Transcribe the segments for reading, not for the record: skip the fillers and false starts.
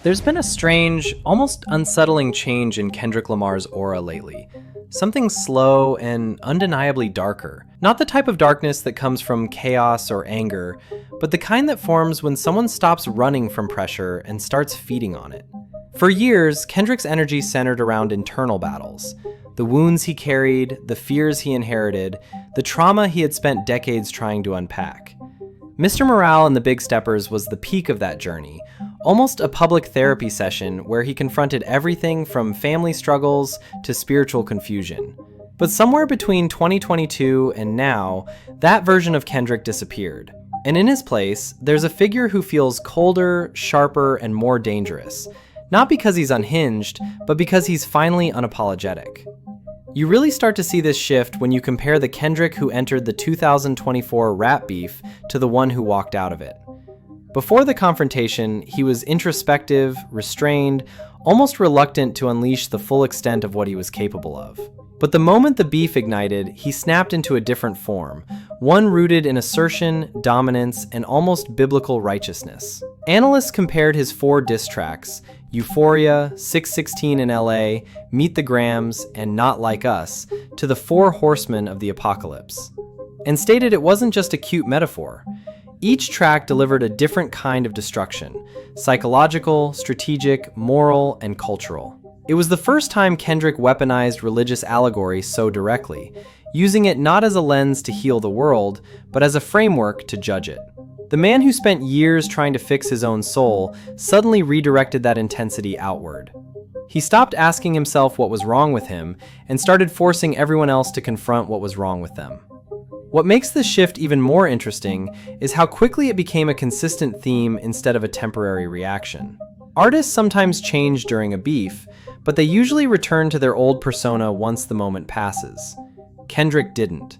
There's been a strange, almost unsettling change in Kendrick Lamar's aura lately. Something slow and undeniably darker. Not the type of darkness that comes from chaos or anger, but the kind that forms when someone stops running from pressure and starts feeding on it. For years, Kendrick's energy centered around internal battles. The wounds he carried, the fears he inherited, the trauma he had spent decades trying to unpack. Mr. Morale and the Big Steppers was the peak of that journey, almost a public therapy session where he confronted everything from family struggles to spiritual confusion. But somewhere between 2022 and now, that version of Kendrick disappeared. And in his place, there's a figure who feels colder, sharper, and more dangerous. Not because he's unhinged, but because he's finally unapologetic. You really start to see this shift when you compare the Kendrick who entered the 2024 rap beef to the one who walked out of it. Before the confrontation, he was introspective, restrained, almost reluctant to unleash the full extent of what he was capable of. But the moment the beef ignited, he snapped into a different form, one rooted in assertion, dominance, and almost biblical righteousness. Analysts compared his 4 diss tracks, Euphoria, 616 in LA, Meet the Grams, and Not Like Us, to the 4 horsemen of the apocalypse, and stated it wasn't just a cute metaphor. Each track delivered a different kind of destruction: psychological, strategic, moral, and cultural. It was the first time Kendrick weaponized religious allegory so directly, using it not as a lens to heal the world, but as a framework to judge it. The man who spent years trying to fix his own soul suddenly redirected that intensity outward. He stopped asking himself what was wrong with him and started forcing everyone else to confront what was wrong with them. What makes this shift even more interesting is how quickly it became a consistent theme instead of a temporary reaction. Artists sometimes change during a beef, but they usually return to their old persona once the moment passes. Kendrick didn't.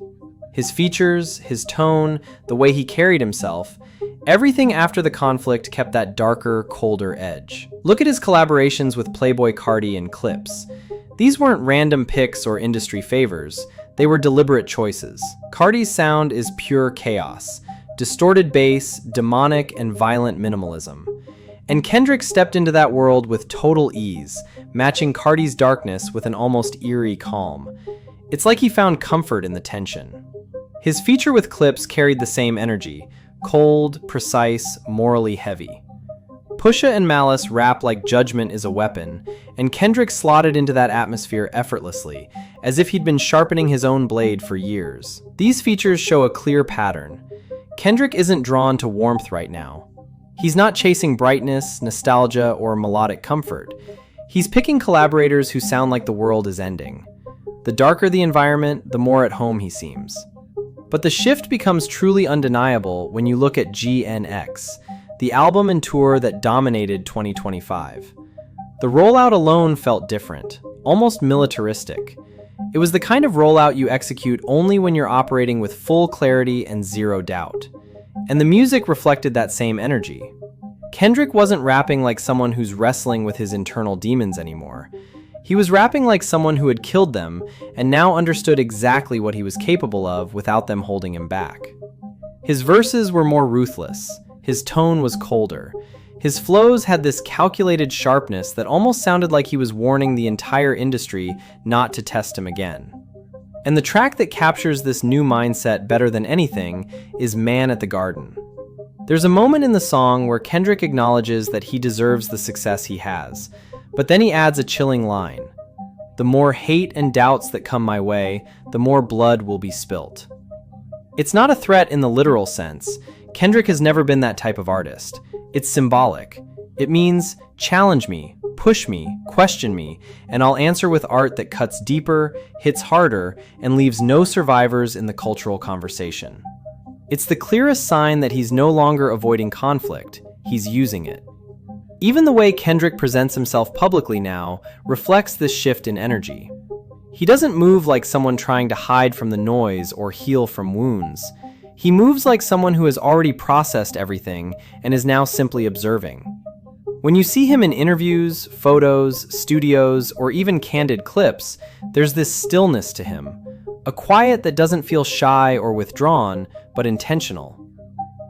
His features, his tone, the way he carried himself, everything after the conflict kept that darker, colder edge. Look at his collaborations with Playboy Carti and Clipse. These weren't random picks or industry favors, they were deliberate choices. Carti's sound is pure chaos, distorted bass, demonic and violent minimalism. And Kendrick stepped into that world with total ease, matching Carti's darkness with an almost eerie calm. It's like he found comfort in the tension. His feature with Clipse carried the same energy, cold, precise, morally heavy. Pusha and Malice rap like judgment is a weapon, and Kendrick slotted into that atmosphere effortlessly, as if he'd been sharpening his own blade for years. These features show a clear pattern. Kendrick isn't drawn to warmth right now. He's not chasing brightness, nostalgia, or melodic comfort. He's picking collaborators who sound like the world is ending. The darker the environment, the more at home he seems. But the shift becomes truly undeniable when you look at GNX, the album and tour that dominated 2025. The rollout alone felt different, almost militaristic. It was the kind of rollout you execute only when you're operating with full clarity and zero doubt. And the music reflected that same energy. Kendrick wasn't rapping like someone who's wrestling with his internal demons anymore. He was rapping like someone who had killed them and now understood exactly what he was capable of without them holding him back. His verses were more ruthless. His tone was colder. His flows had this calculated sharpness that almost sounded like he was warning the entire industry not to test him again. And the track that captures this new mindset better than anything is Man at the Garden. There's a moment in the song where Kendrick acknowledges that he deserves the success he has, but then he adds a chilling line. The more hate and doubts that come my way, the more blood will be spilt. It's not a threat in the literal sense. Kendrick has never been that type of artist. It's symbolic. It means, challenge me, push me, question me, and I'll answer with art that cuts deeper, hits harder, and leaves no survivors in the cultural conversation. It's the clearest sign that he's no longer avoiding conflict, he's using it. Even the way Kendrick presents himself publicly now reflects this shift in energy. He doesn't move like someone trying to hide from the noise or heal from wounds. He moves like someone who has already processed everything and is now simply observing. When you see him in interviews, photos, studios, or even candid clips, there's this stillness to him, a quiet that doesn't feel shy or withdrawn, but intentional.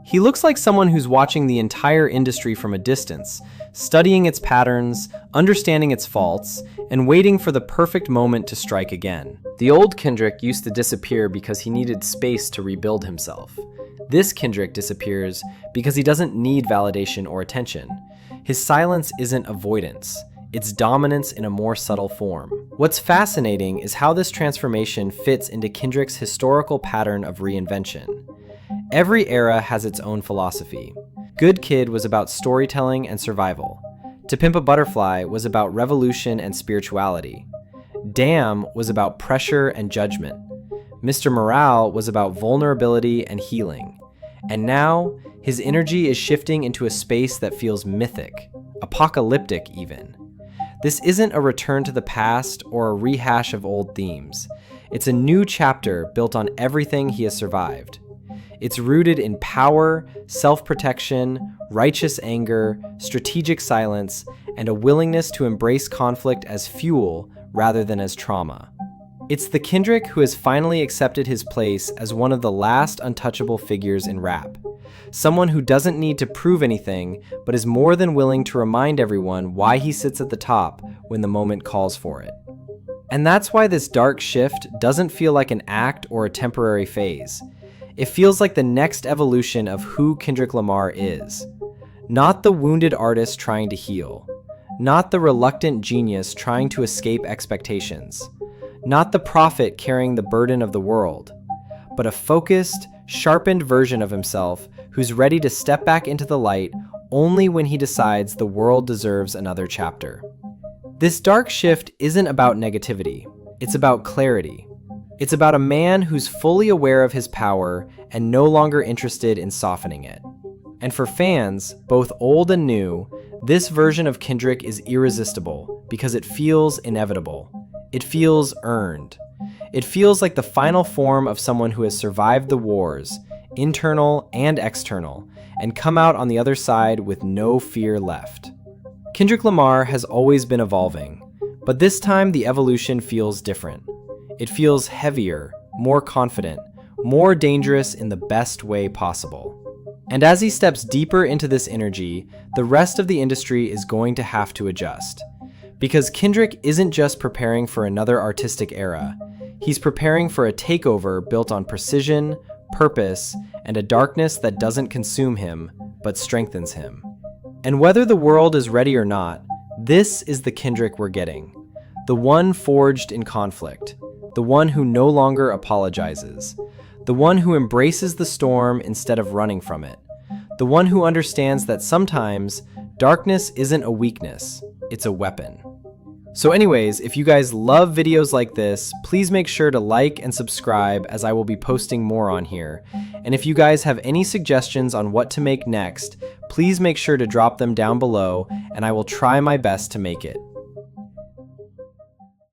He looks like someone who's watching the entire industry from a distance, studying its patterns, understanding its faults, and waiting for the perfect moment to strike again. The old Kendrick used to disappear because he needed space to rebuild himself. This Kendrick disappears because he doesn't need validation or attention. His silence isn't avoidance, it's dominance in a more subtle form. What's fascinating is how this transformation fits into Kendrick's historical pattern of reinvention. Every era has its own philosophy. Good Kid was about storytelling and survival. To Pimp a Butterfly was about revolution and spirituality. Damn was about pressure and judgment. Mr. Morale was about vulnerability and healing. And now, his energy is shifting into a space that feels mythic, apocalyptic even. This isn't a return to the past or a rehash of old themes. It's a new chapter built on everything he has survived. It's rooted in power, self-protection, righteous anger, strategic silence, and a willingness to embrace conflict as fuel rather than as trauma. It's the Kendrick who has finally accepted his place as one of the last untouchable figures in rap. Someone who doesn't need to prove anything, but is more than willing to remind everyone why he sits at the top when the moment calls for it. And that's why this dark shift doesn't feel like an act or a temporary phase. It feels like the next evolution of who Kendrick Lamar is. Not the wounded artist trying to heal. Not the reluctant genius trying to escape expectations. Not the prophet carrying the burden of the world, but a focused, sharpened version of himself who's ready to step back into the light only when he decides the world deserves another chapter. This dark shift isn't about negativity, it's about clarity. It's about a man who's fully aware of his power and no longer interested in softening it. And for fans, both old and new, this version of Kendrick is irresistible because it feels inevitable. It feels earned. It feels like the final form of someone who has survived the wars, internal and external, and come out on the other side with no fear left. Kendrick Lamar has always been evolving, but this time the evolution feels different. It feels heavier, more confident, more dangerous in the best way possible. And as he steps deeper into this energy, the rest of the industry is going to have to adjust. Because Kendrick isn't just preparing for another artistic era, he's preparing for a takeover built on precision, purpose, and a darkness that doesn't consume him, but strengthens him. And whether the world is ready or not, this is the Kendrick we're getting. The one forged in conflict. The one who no longer apologizes. The one who embraces the storm instead of running from it. The one who understands that sometimes darkness isn't a weakness, it's a weapon. So anyways, if you guys love videos like this, please make sure to like and subscribe as I will be posting more on here. And if you guys have any suggestions on what to make next, please make sure to drop them down below and I will try my best to make it.